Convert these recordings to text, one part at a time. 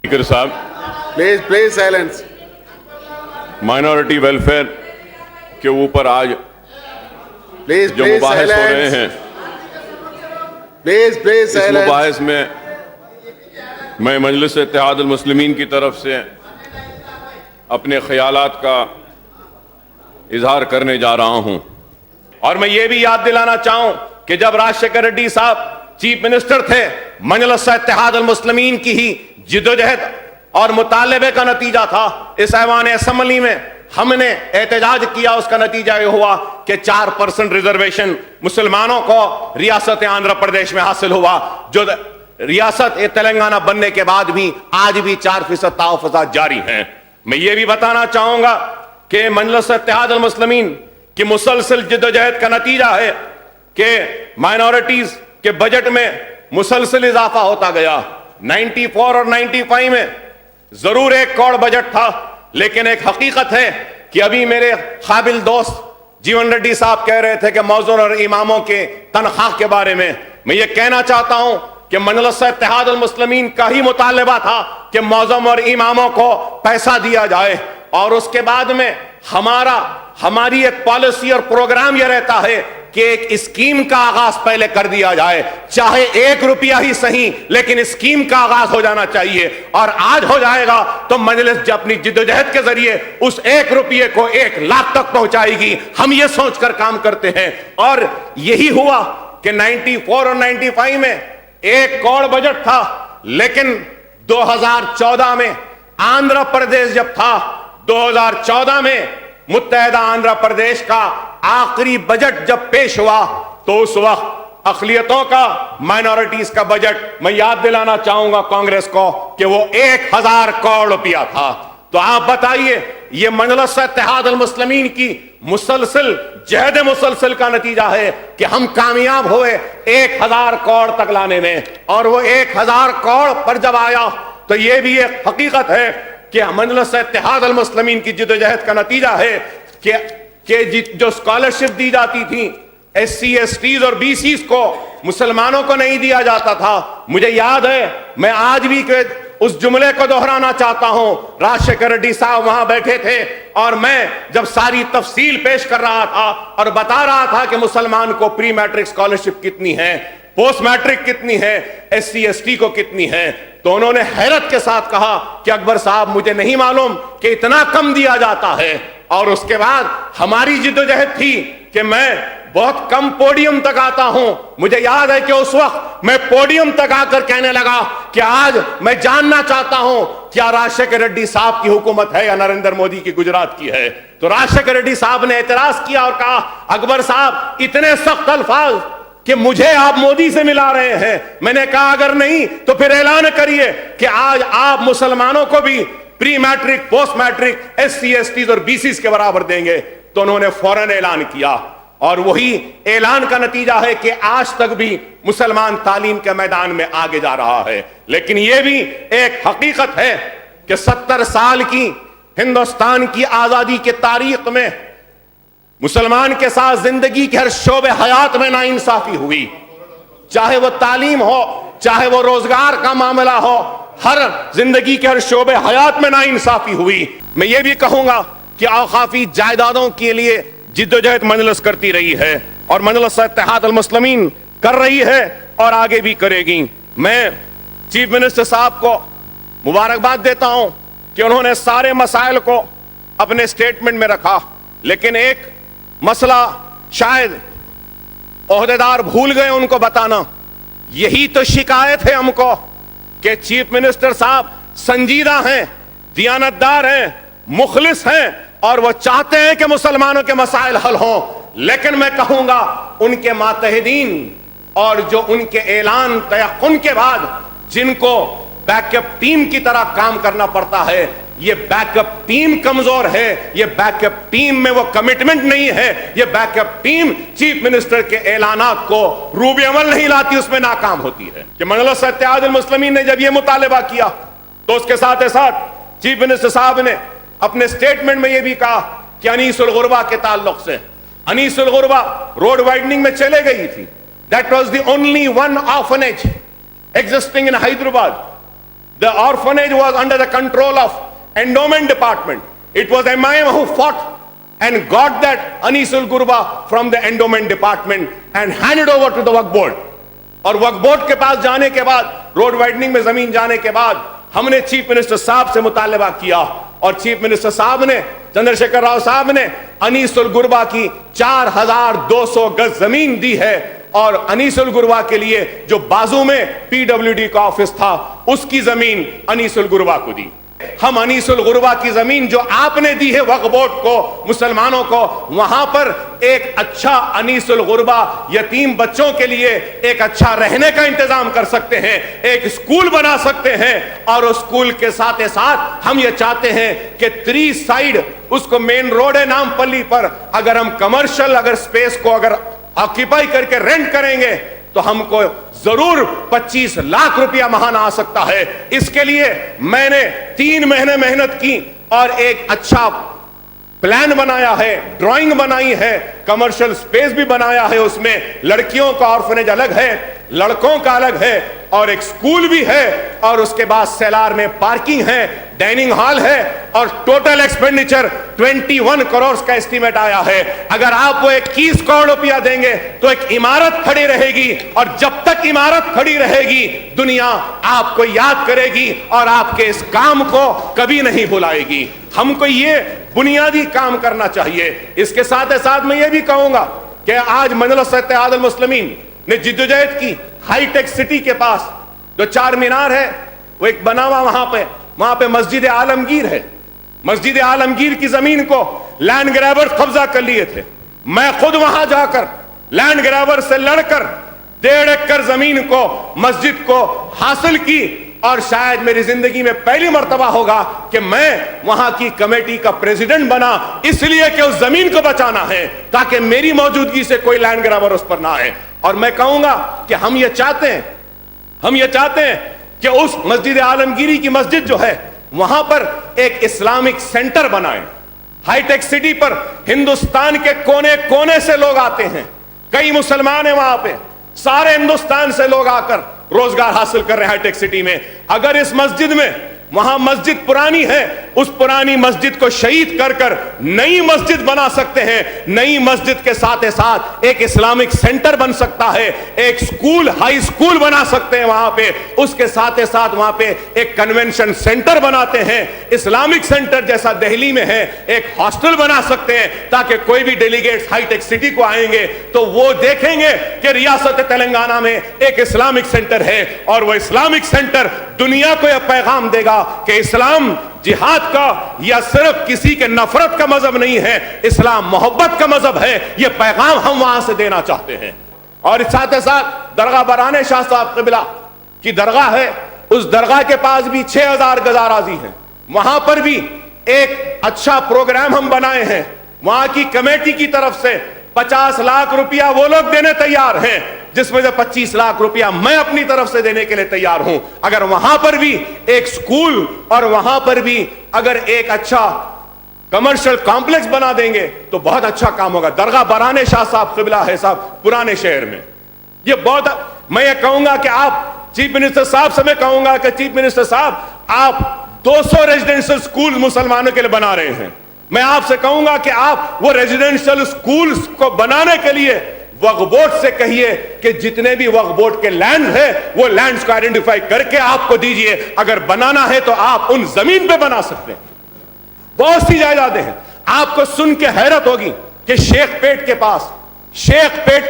Speaker साहब, please silence. Minority welfare के ऊपर आज प्लीज जो मुबाहिस हो रहे हैं, प्लीज इस साइलेंस। मुबाहिस में मैं मजलिस इत्तेहाद अल मुस्लिमीन की तरफ से अपने ख्यालात का इजहार करने जा रहा हूं। और मैं ये भी याद दिलाना चाहूं कि जब राजशेखर रेड्डी साहब चीफ मिनिस्टर थे, मजलिस इत्तेहाद अल मुस्लिमीन की ही जिद्दोजहद और मुतालबे का नतीजा था। इस ऐवान असेंबली में हमने एहतजाज किया, उसका नतीजा ये हुआ कि 4% रिजर्वेशन मुसलमानों को रियासत आंध्र प्रदेश में हासिल हुआ, जो रियासत तेलंगाना बनने के बाद भी आज भी 4% तहफ़्फ़ुज़ात जारी हैं। मैं ये भी बताना चाहूंगा कि मजलिस इत्तेहाद अल मुस्लिमीन की मुसलसल जिद्दोजहद का नतीजा है कि माइनॉरिटीज के बजट में मुसलसल इजाफा होता गया। 94 और 95 में जरूर 1 करोड़ बजट था, लेकिन एक हकीकत है कि अभी मेरे काबिल दोस्त जीवन रेड्डी साहब कह रहे थे कि मौज़ून और इमामों के तनख्वाह के बारे में। मैं ये कहना चाहता हूं कि मजलिस इत्तेहाद अल मुस्लिमीन का ही मुतालबा था कि मौज़ून और इमामों को पैसा दिया जाए, और उसके बाद में हमारी एक पॉलिसी और प्रोग्राम यह रहता है कि एक स्कीम का आगाज पहले कर दिया जाए, चाहे 1 रुपया ही सही, लेकिन स्कीम का आगाज हो जाना चाहिए। और आज हो जाएगा तो मजलिस अपनी जिद्दोजहद के जरिए उस 1 रुपये को 1 लाख तक पहुंचाएगी। हम ये सोचकर काम करते हैं, और यही हुआ कि 94 और 95 में 1 करोड़ बजट था, लेकिन 2014 में आंध्र प्रदेश जब था, 2014 में मुत्तहदा आंध्र प्रदेश का आखिरी बजट जब पेश हुआ, तो उस वक्त अक़लियतों का, माइनॉरिटीज का बजट मैं याद दिलाना चाहूंगा कांग्रेस को कि वो 1000 करोड़ रुपया था। तो आप बताइए, ये मजलिस इत्तेहाद अल मुस्लिमीन की मुसलसल जहद मुसलसल का नतीजा है कि हम कामयाब हुए 1000 करोड़ तक लाने में। और वो 1000 करोड़ पर जब आया तो ये भी एक हकीकत है कि मजलिस इत्तेहाद अल मुस्लिमीन की जिद्दोजहद का नतीजा है कि जो स्कॉलरशिप दी जाती थी SC STs और BCs को, मुसलमानों को नहीं दिया जाता था। मुझे याद है, मैं आज भी उस जुमले को दोहराना चाहता हूं। राजशेखर रेड्डी साहब वहां बैठे थे और मैं जब सारी तफसील पेश कर रहा था और बता रहा था कि मुसलमान को प्री मैट्रिक स्कॉलरशिप कितनी है, पोस्ट मैट्रिक कितनी है, SC ST को कितनी है, तो उन्होंने हैरत के साथ कहा कि अकबर साहब, मुझे नहीं मालूम कि इतना कम दिया जाता है। और उसके बाद हमारी जिद्दोजहद थी कि मैं बहुत कम पोडियम तक आता हूं। मुझे याद है कि उस वक्त मैं पोडियम तक आकर कहने लगा कि आज मैं जानना चाहता हूं क्या राजशेखर रेड्डी साहब की हुकूमत है या नरेंद्र मोदी की गुजरात की है। तो राजशेखर रेड्डी साहब ने एतराज किया और कहा, अकबर साहब, इतने सख्त अल्फाज कि मुझे आप मोदी से मिला रहे हैं। मैंने कहा, अगर नहीं तो फिर ऐलान करिए कि आज आप मुसलमानों को भी pre matric, post matric, SC STs और BCs के बराबर देंगे। तो उन्होंने फौरन ऐलान किया, और वही ऐलान का नतीजा है कि आज तक भी मुसलमान तालीम के मैदान में आगे जा रहा है। लेकिन यह भी एक हकीकत है कि 70 साल की हिंदुस्तान की आजादी की तारीख में मुसलमान के साथ जिंदगी के हर शोबे हयात में नाइंसाफी हुई, चाहे वो तालीम हो, चाहे वो रोजगार का मामला हो, हर जिंदगी के हर शोबे हयात में नाइंसाफी हुई। मैं ये भी कहूंगा कि औकाफी जायदादों के लिए जिद्दोजहद मजलिस करती रही है, और मजलिस इत्तेहाद अल मुस्लिमीन कर रही है और आगे भी करेगी। मैं चीफ मिनिस्टर साहब को मुबारकबाद देता हूं कि उन्होंने सारे मसाइल को अपने स्टेटमेंट में रखा, लेकिन एक मसला शायद ओहदेदार भूल गए उनको बताना। यही तो शिकायत है हमको कि चीफ मिनिस्टर साहब संजीदा हैं, दियानतदार हैं, मुखलिस हैं, और वो चाहते हैं कि मुसलमानों के मसाइल हल हों। लेकिन मैं कहूंगा, उनके मातहदीन और जो उनके ऐलान तयक्कुन के बाद जिनको बैकअप टीम की तरह काम करना पड़ता है, ये बैकअप टीम कमजोर है, ये बैकअप टीम में वो कमिटमेंट नहीं है, ये बैकअप टीम चीफ मिनिस्टर के ऐलानात को रूबे अमल नहीं लाती, उसमें नाकाम होती है। कि मजलिस इत्तेहाद अल मुस्लिमीन ने जब ये मुतालबा किया, तो उसके साथ साथ चीफ मिनिस्टर साहब ने अपने स्टेटमेंट में यह भी कहा कि अनीसुल गुरबा के ताल्लुक से, अनीसुल गुरबा रोड वाइडनिंग में चले गई थी, that was the only one orphanage existing in Hyderabad. The orphanage was under the control of endowment department. It was MIM who fought and got that Anisul Gurba from the endowment department and handed over to the Waqf board. और वक्फ board के पास जाने के बाद, road widening में जमीन जाने के बाद, हमने चीफ मिनिस्टर साहब से मुतालबा किया और चीफ मिनिस्टर साहब ने, चंद्रशेखर राव साहब ने अनीसुल गुरबा की 4200 गज जमीन दी है और अनीसुल गुरबा के लिए जो बाजू में पीडब्ल्यूडी का ऑफिस था उसकी जमीन अनीसुल गुरबा को दी। हम अनीसुल गुरबा की जमीन जो आपने दी है वक्फ बोर्ड को, मुसलमानों को, वहां पर एक अच्छा अनीसुल गुरबा यतीम बच्चों के लिए एक अच्छा रहने का इंतजाम कर सकते हैं, एक स्कूल बना सकते हैं और उस स्कूल के साथ साथ हम ये चाहते हैं कि 3 साइड उसको मेन रोड है नामपल्ली पर, अगर हम कमर्शियल अगर स्पेस को अगर ऑक्यूपाई करके रेंट करेंगे तो हमको जरूर 25 लाख रुपया महाना आ सकता है। इसके लिए मैंने 3 महीने मेहनत की और एक अच्छा प्लान बनाया है, ड्राइंग बनाई है, कमर्शियल स्पेस भी बनाया है, उसमें लड़कियों का ऑर्फनेज अलग है, लड़कों का अलग है और एक स्कूल भी है और उसके बाद सेलार में पार्किंग है, डाइनिंग हॉल है और टोटल एक्सपेंडिचर 21 करोड़ का एस्टीमेट आया है। अगर आप वो 21 करोड़ रुपया देंगे तो एक इमारत खड़ी रहेगी और जब तक इमारत खड़ी रहेगी दुनिया आपको याद करेगी और आपके इस काम को कभी नहीं भुलाएगी। हमको ये बुनियादी काम करना चाहिए। इसके साथ साथ मैं ये भी कहूंगा कि आज मजलिस इत्तेहादुल मुस्लिमीन ने जिद्दोजहद की हाईटेक सिटी के पास जो 4 मीनार है वो एक बना हुआ, वहां पे मस्जिद आलमगीर है। मस्जिद आलमगीर की जमीन को लैंड ग्रैबर कब्जा कर लिए थे। मैं खुद वहां जाकर लैंड ग्रैबर से लड़कर 1.5 एकड़ जमीन को मस्जिद को हासिल की और शायद मेरी जिंदगी में पहली मर्तबा होगा कि मैं वहां की कमेटी का प्रेसिडेंट बना, इसलिए कि उस जमीन को बचाना है ताकि मेरी मौजूदगी से कोई लैंड ग्रैबर उस पर ना आए। और मैं कहूंगा कि हम ये चाहते हैं कि उस मस्जिद आलमगीरी की मस्जिद जो है वहां पर एक इस्लामिक सेंटर बनाए। हाईटेक सिटी पर हिंदुस्तान के कोने कोने से लोग आते हैं, कई मुसलमान हैं वहां पे, सारे हिंदुस्तान से लोग आकर रोजगार हासिल कर रहे हैं हाईटेक सिटी में। अगर इस मस्जिद में, वहां मस्जिद पुरानी है, उस पुरानी मस्जिद को शहीद कर कर नई मस्जिद बना सकते हैं। नई मस्जिद के साथ साथ एक इस्लामिक सेंटर बन सकता है, एक स्कूल, हाई स्कूल बना सकते हैं वहां पे, उसके साथ साथ वहां पे एक कन्वेंशन सेंटर बनाते हैं, इस्लामिक सेंटर जैसा दिल्ली में है, एक हॉस्टल बना सकते हैं ताकि कोई भी डेलीगेट्स हाईटेक सिटी को आएंगे तो वो देखेंगे कि रियासत तेलंगाना में एक इस्लामिक सेंटर है और वो इस्लामिक सेंटर दुनिया को यह पैगाम देगा कि इस्लाम जिहाद का या सिर्फ किसी के नफरत का मजहब नहीं है, इस्लाम मोहब्बत का मजहब है। यह पैगाम हम वहां से देना चाहते हैं। और साथ ही साथ दरगाह बराने शाह साहब क़िबला की दरगाह है, उस दरगाह के पास भी 6000 गज अराज़ी है, वहां पर भी एक अच्छा प्रोग्राम हम बनाए हैं। वहां की कमेटी की तरफ से 50 लाख रुपया वो लोग देने तैयार हैं, जिसमें से 25 लाख रुपया मैं अपनी तरफ से देने के लिए तैयार हूं। अगर वहां पर भी एक स्कूल और वहां पर भी अगर एक अच्छा कमर्शियल कॉम्प्लेक्स बना देंगे तो बहुत अच्छा काम होगा। दरगाह बराने शाह साहब क़िबला है साहब पुराने शहर में, ये बहुत, मैं ये कहूंगा कि आप चीफ मिनिस्टर साहब से मैं कहूंगा कि चीफ मिनिस्टर साहब आप 200 रेजिडेंशियल स्कूल मुसलमानों के लिए बना रहे हैं। मैं आपसे कहूंगा कि आप वो रेजिडेंशियल स्कूल्स को बनाने के लिए वक्फ बोर्ड से कहिए कि जितने भी वक्फ बोर्ड के लैंड है वो लैंड्स को आइडेंटिफाई करके आपको दीजिए। अगर बनाना है तो आप उन जमीन पे बना सकते हैं। बहुत सी जायदादें हैं, आपको सुन के हैरत होगी कि शेख पेट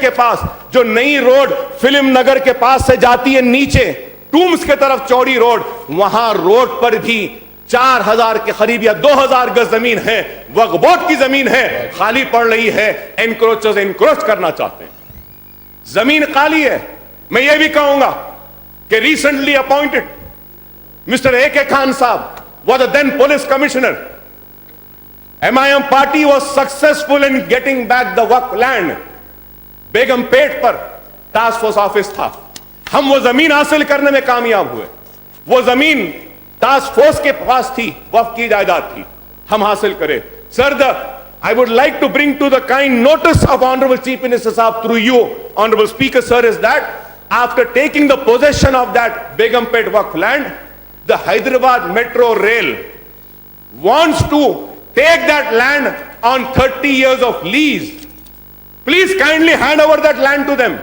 के पास जो नई रोड फिल्म नगर के पास से जाती है नीचे टूम्स के तरफ चौड़ी रोड, वहां रोड पर भी 4000 के करीब या 2000 गज जमीन है, वक्फ बोर्ड की जमीन है, खाली पड़ रही है, एनक्रोचर्स एनक्रोच करना चाहते हैं, जमीन खाली है। मैं ये भी कहूंगा कि recently appointed mister AK Khan साहब was the then police commissioner. MIM party was successful in getting back the Waqf land. Begumpet पर टास्क फोर्स ऑफिस था, हम वो जमीन हासिल करने में कामयाब हुए। वो जमीन टास्क फोर्स के पास थी, वक्फ की जायदाद थी, हम हासिल करें। Sir, I would like to bring to the kind notice of Honorable Chief Minister Sahab through you, Honorable Speaker Sir, is that after taking the possession of that Begumpet Waqf land, the Hyderabad Metro Rail wants to take that land on 30 years of lease. Please kindly hand over that land to them.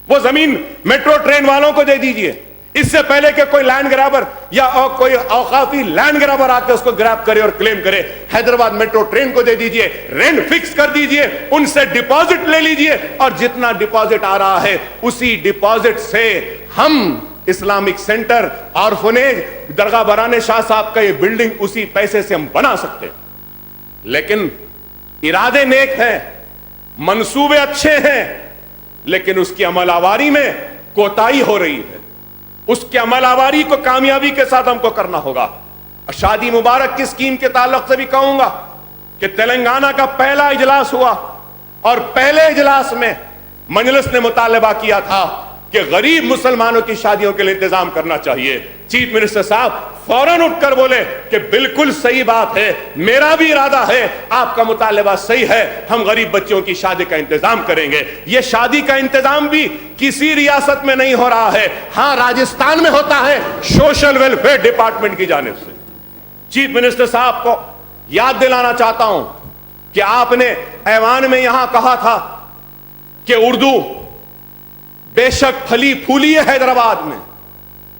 वो जमीन metro train वालों को दे दीजिए, इससे पहले कि कोई land grabber या कोई औकाफी लैंड ग्रैबर आके उसको ग्रैब करे और क्लेम करे। हैदराबाद मेट्रो ट्रेन को दे दीजिए, रेंट फिक्स कर दीजिए, उनसे डिपॉजिट ले लीजिए और जितना डिपॉजिट आ रहा है उसी डिपॉजिट से हम इस्लामिक सेंटर, ऑर्फनेज, दरगाह बराने शाह साहब का ये बिल्डिंग उसी पैसे से हम बना सकते हैं। लेकिन इरादे नेक हैं, मंसूबे अच्छे हैं, लेकिन उसकी अमलावारी में कोताही हो रही है। उसकी अमलावारी को कामयाबी के साथ हमको करना होगा। शादी मुबारक की स्कीम के ताल्लुक से भी कहूंगा कि तेलंगाना का पहला इजलास हुआ और पहले इजलास में मजलिस ने मुतालबा किया था कि गरीब मुसलमानों की शादियों के लिए इंतजाम करना चाहिए। चीफ मिनिस्टर साहब फौरन उठकर बोले कि बिल्कुल सही बात है, मेरा भी इरादा है, आपका मुतालबा सही है, हम गरीब बच्चों की शादी का इंतजाम करेंगे। यह शादी का इंतजाम भी किसी रियासत में नहीं हो रहा है, हां राजस्थान में होता है, सोशल वेलफेयर डिपार्टमेंट की जानिब से। चीफ मिनिस्टर साहब को याद दिलाना चाहता हूं कि आपने ऐवान में यहां कहा था कि उर्दू बेशक फली फूली है हैदराबाद में,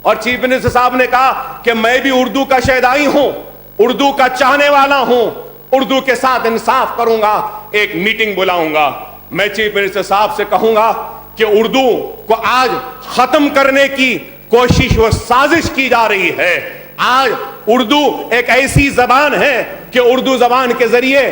और चीफ मिनिस्टर साहब ने कहा कि मैं भी उर्दू का शहदाई हूं, उर्दू का चाहने वाला हूं, उर्दू के साथ इंसाफ करूंगा, एक मीटिंग बुलाऊंगा। मैं चीफ मिनिस्टर साहब से कहूंगा कि उर्दू को आज खत्म करने की कोशिश व साजिश की जा रही है। आज उर्दू एक ऐसी जबान है कि उर्दू जबान के जरिए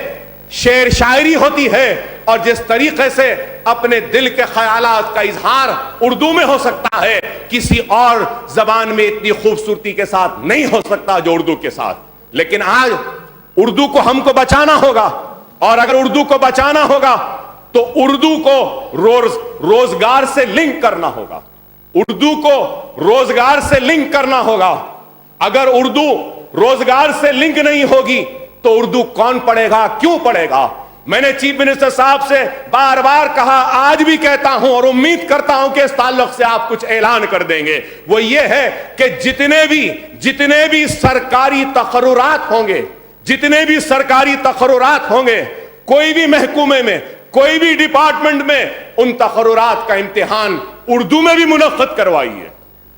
शेर शायरी होती है और जिस तरीके से अपने दिल के ख्यालात का इजहार उर्दू में हो सकता है, किसी और जबान में इतनी खूबसूरती के साथ नहीं हो सकता जो उर्दू के साथ। लेकिन आज उर्दू को हमको बचाना होगा, और अगर उर्दू को बचाना होगा तो उर्दू को रोजगार से लिंक करना होगा, उर्दू को रोजगार से लिंक करना होगा। अगर उर्दू रोजगार से लिंक नहीं होगी तो उर्दू कौन पढ़ेगा, क्यों पढ़ेगा? मैंने चीफ मिनिस्टर साहब से बार बार कहा, आज भी कहता हूं और उम्मीद करता हूं कि इस ताल्लुक से आप कुछ ऐलान कर देंगे। वो ये है कि जितने भी सरकारी तकर्रुरात होंगे, जितने भी सरकारी तकर्रुरात होंगे, कोई भी महकूमे में, कोई भी डिपार्टमेंट में, उन तकर्रुरात का इम्तिहान उर्दू में भी मुनक्कद करवाइए।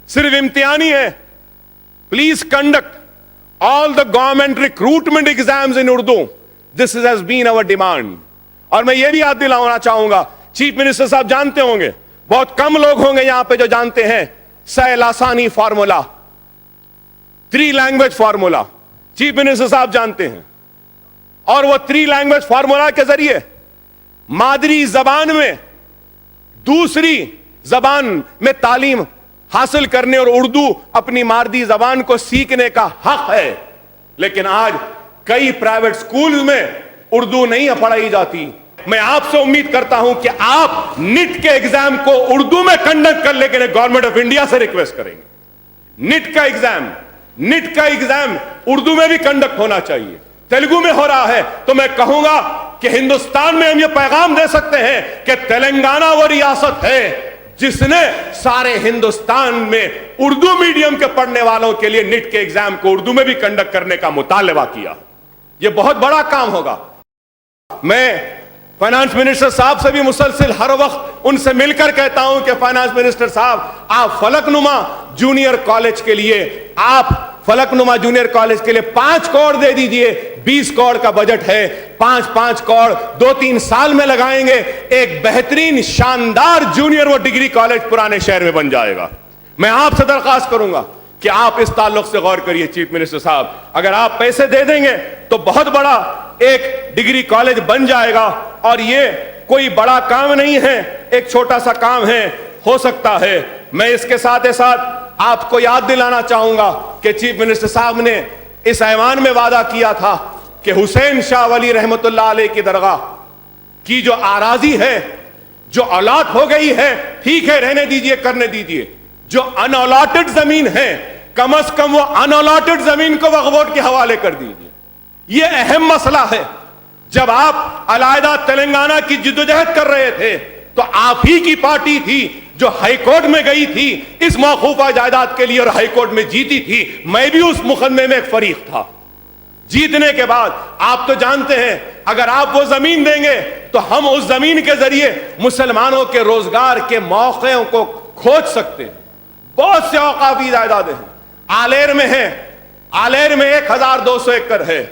सिर्फ इम्तिहानी है। Please conduct all the government recruitment exams in Urdu. This has been our demand. और मैं ये भी याद दिलाना चाहूंगा, चीफ मिनिस्टर साहब जानते होंगे, बहुत कम लोग होंगे यहां पे जो जानते हैं सैल आसानी formula, 3 language formula chief minister साहब जानते हैं। और वो 3 लैंग्वेज फार्मूला के जरिए मादरी जबान में दूसरी जबान में तालीम हासिल करने और उर्दू अपनी मादरी जबान को सीखने का हक है। लेकिन आज कई प्राइवेट स्कूल में उर्दू नहीं पढ़ाई जाती। मैं आपसे उम्मीद करता हूं कि आप नीट के एग्जाम को उर्दू में कंडक्ट कर लेकिन गवर्नमेंट ऑफ इंडिया से रिक्वेस्ट करेंगे। नीट का एग्जाम उर्दू में भी कंडक्ट होना चाहिए। तेलुगु में हो रहा है तो मैं कहूंगा कि हिंदुस्तान में हम ये पैगाम दे सकते हैं कि तेलंगाना वो रियासत है जिसने सारे हिंदुस्तान में उर्दू मीडियम के पढ़ने वालों के लिए नीट के एग्जाम को उर्दू में भी कंडक्ट करने का मुतालबा किया। यह बहुत बड़ा काम होगा। मैं फाइनेंस मिनिस्टर साहब से भी मुसलसिल हर वक्त उनसे मिलकर कहता हूं कि फाइनेंस मिनिस्टर साहब, आप फलकनुमा जूनियर कॉलेज के लिए, आप फलकनुमा जूनियर कॉलेज के लिए 5 करोड़ दे दीजिए। 20 करोड़ का बजट है, 5-5 करोड़ 2-3 साल में लगाएंगे, एक बेहतरीन शानदार जूनियर व डिग्री कॉलेज पुराने शहर में बन जाएगा। मैं आपसे दरखास्त करूंगा कि आप इस ताल्लुक से गौर करिए चीफ मिनिस्टर साहब। अगर आप पैसे दे देंगे तो बहुत बड़ा एक डिग्री कॉलेज बन जाएगा, और ये कोई बड़ा काम नहीं है, एक छोटा सा काम है, हो सकता है। मैं इसके साथ ही साथ आपको याद दिलाना चाहूंगा कि चीफ मिनिस्टर साहब ने इस ऐवान में वादा किया था कि हुसैन शाह वली रहमतुल्लाह अलैह की दरगाह की जो आराजी है, जो अलॉट हो गई है, ठीक है, रहने दीजिए, करने दीजिए। जो अनअलॉटेड जमीन है, कम से कम वो अनअलॉटेड जमीन को वक्फ बोर्ड के हवाले कर दीजिए। यह अहम मसला है। जब आप अलहदा तेलंगाना की जिद्दोजहद कर रहे थे तो आप ही की पार्टी थी جو ہائی کورٹ میں گئی تھی اس موقوفہ جائیداد کے لیے اور ہائی کورٹ میں جیتی تھی، میں بھی اس مقدمے میں ایک فریق تھا۔ جیتنے کے بعد آپ تو جانتے ہیں اگر آپ وہ زمین دیں گے تو ہم اس زمین کے ذریعے مسلمانوں کے روزگار کے موقعوں کو کھوج سکتے ہیں۔ بہت سے اوقافی جائیدادیں ہیں، آلیر میں ہیں، آلیر میں 1200 ایکڑ ہے،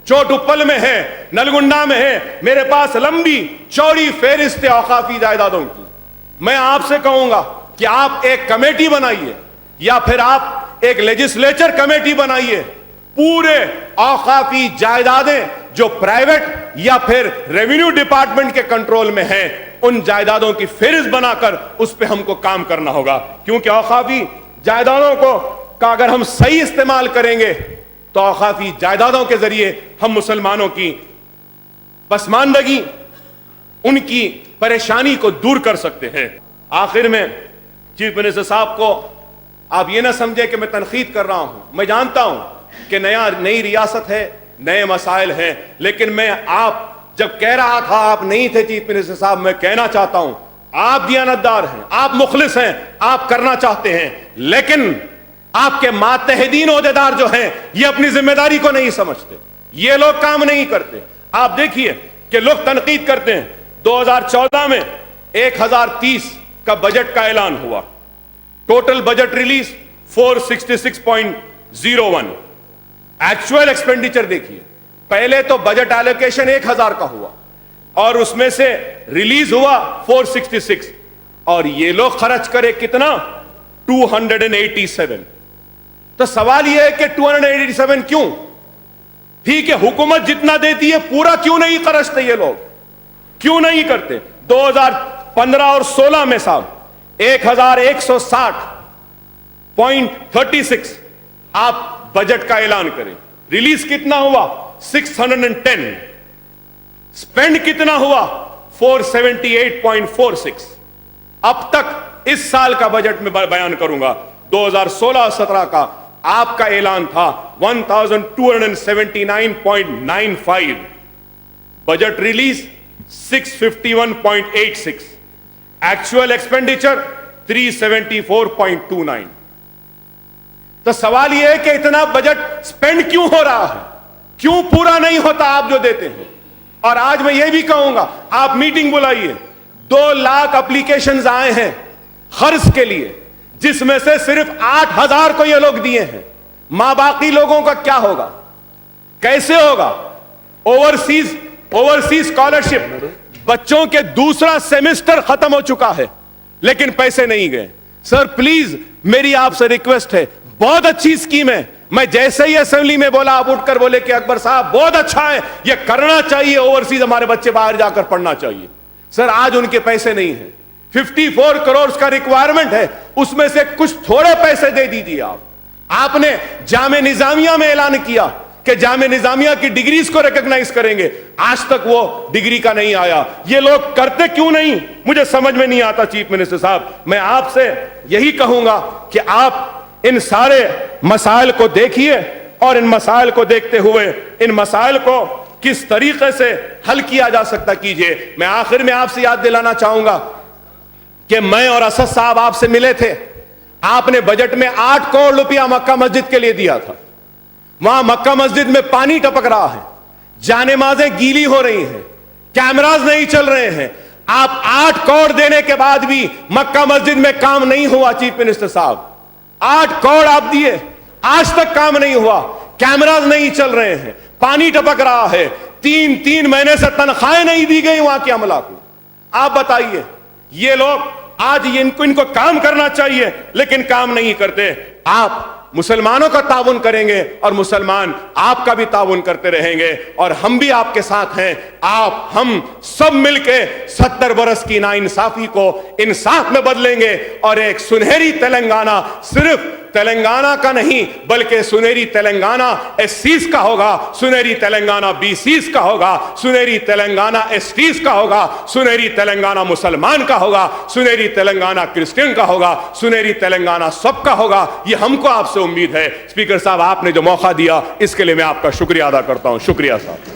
چوٹ اپل میں ہے، نلگنڈا میں ہے۔ میرے پاس لمبی چوڑی فہرست اوقافی جائیدادوں کی۔ میں آپ سے کہوں گا کہ آپ ایک کمیٹی بنائیے یا پھر آپ ایک لیجسلیچر کمیٹی بنائیے، پورے اوقافی جائیدادیں جو پرائیویٹ یا پھر ریونیو ڈپارٹمنٹ کے کنٹرول میں ہیں ان جائیدادوں کی فہرست بنا کر اس پہ ہم کو کام کرنا ہوگا، کیونکہ اوقافی جائیدادوں کو کا اگر ہم صحیح استعمال کریں گے تو اوقافی جائیدادوں کے ذریعے ہم مسلمانوں کی پسماندگی، ان کی پریشانی کو دور کر سکتے ہیں۔ آخر میں چیف منسٹر صاحب کو آپ یہ نہ سمجھے کہ میں تنقید کر رہا ہوں، میں جانتا ہوں کہ نئی ریاست ہے، نئے مسائل ہیں، لیکن میں آپ جب کہہ رہا تھا آپ نہیں تھے چیف منسٹر صاحب، میں کہنا چاہتا ہوں آپ دیانتدار ہیں، آپ مخلص ہیں، آپ کرنا چاہتے ہیں، لیکن آپ کے ماتحدین عہدیدار جو ہیں یہ اپنی ذمہ داری کو نہیں سمجھتے، یہ لوگ کام نہیں کرتے۔ آپ دیکھیے کہ لوگ تنقید کرتے ہیں 2014 میں 1030 کا بجٹ کا اعلان ہوا، total budget release 466.01، actual expenditure دیکھیے، پہلے تو بجٹ ایلوکیشن 1000 کا ہوا اور اس میں سے ریلیز ہوا 466، اور یہ لوگ خرچ کرے کتنا 287۔ تو سوال یہ ہے کہ 287 کیوں؟ ٹھیک ہے حکومت جتنا دیتی ہے پورا کیوں نہیں خرچتے، یہ لوگ کیوں نہیں کرتے؟ 2015 اور 16 میں صاحب 1160.36 آپ بجٹ کا اعلان کریں، ریلیز کتنا ہوا 610، سپینڈ کتنا ہوا 478.46۔ اب تک اس سال کا بجٹ میں بیان کروں گا، 2016-17 کا آپ کا اعلان تھا 1279.95، بجٹ ریلیز 651.86، ایکچوئل ایکسپینڈیچر 374.29۔ تو سوال یہ ہے کہ اتنا بجٹ سپینڈ کیوں ہو رہا ہے، کیوں پورا نہیں ہوتا آپ جو دیتے ہیں؟ اور آج میں یہ بھی کہوں گا آپ میٹنگ بلائیے، 2 لاکھ اپلیکیشنز آئے ہیں قرض کے لیے، جس میں سے صرف 8000 کو یہ لوگ دیے ہیں۔ ماں باقی لوگوں کا کیا ہوگا، کیسے ہوگا؟ اوورسیز اسکالرشپ، بچوں کے دوسرا سیمسٹر ختم ہو چکا ہے لیکن پیسے نہیں گئے۔ سر پلیز میری آپ سے ریکویسٹ ہے، بہت اچھی اسکیم ہے، میں جیسے ہی اسمبلی میں بولا آپ اٹھ کر بولے کہ اکبر صاحب بہت اچھا ہے، یہ کرنا چاہیے، اوورسیز ہمارے بچے باہر جا کر پڑھنا چاہیے۔ سر آج ان کے پیسے نہیں ہیں، 54 کروڑ کا ریکوائرمنٹ ہے، اس میں سے کچھ تھوڑے پیسے دے دیجیے۔ آپ نے جامعہ نظامیہ میں اعلان کیا کہ جامعہ نظامیہ کی ڈگریز کو ریکگنائز کریں گے، آج تک وہ ڈگری کا نہیں آیا۔ یہ لوگ کرتے کیوں نہیں مجھے سمجھ میں نہیں آتا۔ چیف منسٹر صاحب میں آپ سے یہی کہوں گا کہ آپ ان سارے مسائل کو دیکھیے اور ان مسائل کو دیکھتے ہوئے ان مسائل کو کس طریقے سے حل کیا جا سکتا کیجئے۔ میں آخر میں آپ سے یاد دلانا چاہوں گا کہ میں اور اسد صاحب آپ سے ملے تھے، آپ نے بجٹ میں 8 کروڑ روپیہ مکہ مسجد کے لیے دیا تھا۔ وہاں مکہ مسجد میں پانی ٹپک رہا ہے، جانمازیں گیلی ہو رہی ہیں، کیمراز نہیں چل رہے ہیں، آپ 8 کروڑ دینے کے بعد بھی مکہ مسجد میں کام نہیں ہوا۔ چیف منسٹر صاحب 8 کروڑ آپ دیے، آج تک کام نہیں ہوا، کیمراز نہیں چل رہے ہیں، پانی ٹپک رہا ہے، 3 مہینے سے تنخواہیں نہیں دی گئی وہاں کے عملہ کو۔ آپ بتائیے یہ لوگ آج ان کو کام کرنا چاہیے لیکن کام نہیں کرتے۔ آپ مسلمانوں کا تعاون کریں گے اور مسلمان آپ کا بھی تعاون کرتے رہیں گے اور ہم بھی آپ کے ساتھ ہیں۔ ہم سب مل کے 70 برس کی ناانصافی کو انصاف میں بدلیں گے اور ایک سنہری تلنگانہ صرف تلنگانہ کا نہیں بلکہ سنہری تلنگانہ ایس سیز کا ہوگا، سنہری تلنگانہ بی سیز کا ہوگا، سنہری تلنگانہ ایس ٹیز کا ہوگا، سنہری تلنگانہ مسلمان کا ہوگا، سنہری تلنگانہ کرسچن کا ہوگا، سنہری تلنگانہ سب کا ہوگا۔ یہ ہم کو آپ سے امید ہے۔ اسپیکر صاحب آپ نے جو موقع دیا اس کے لیے میں آپ کا شکریہ ادا کرتا ہوں۔ شکریہ صاحب۔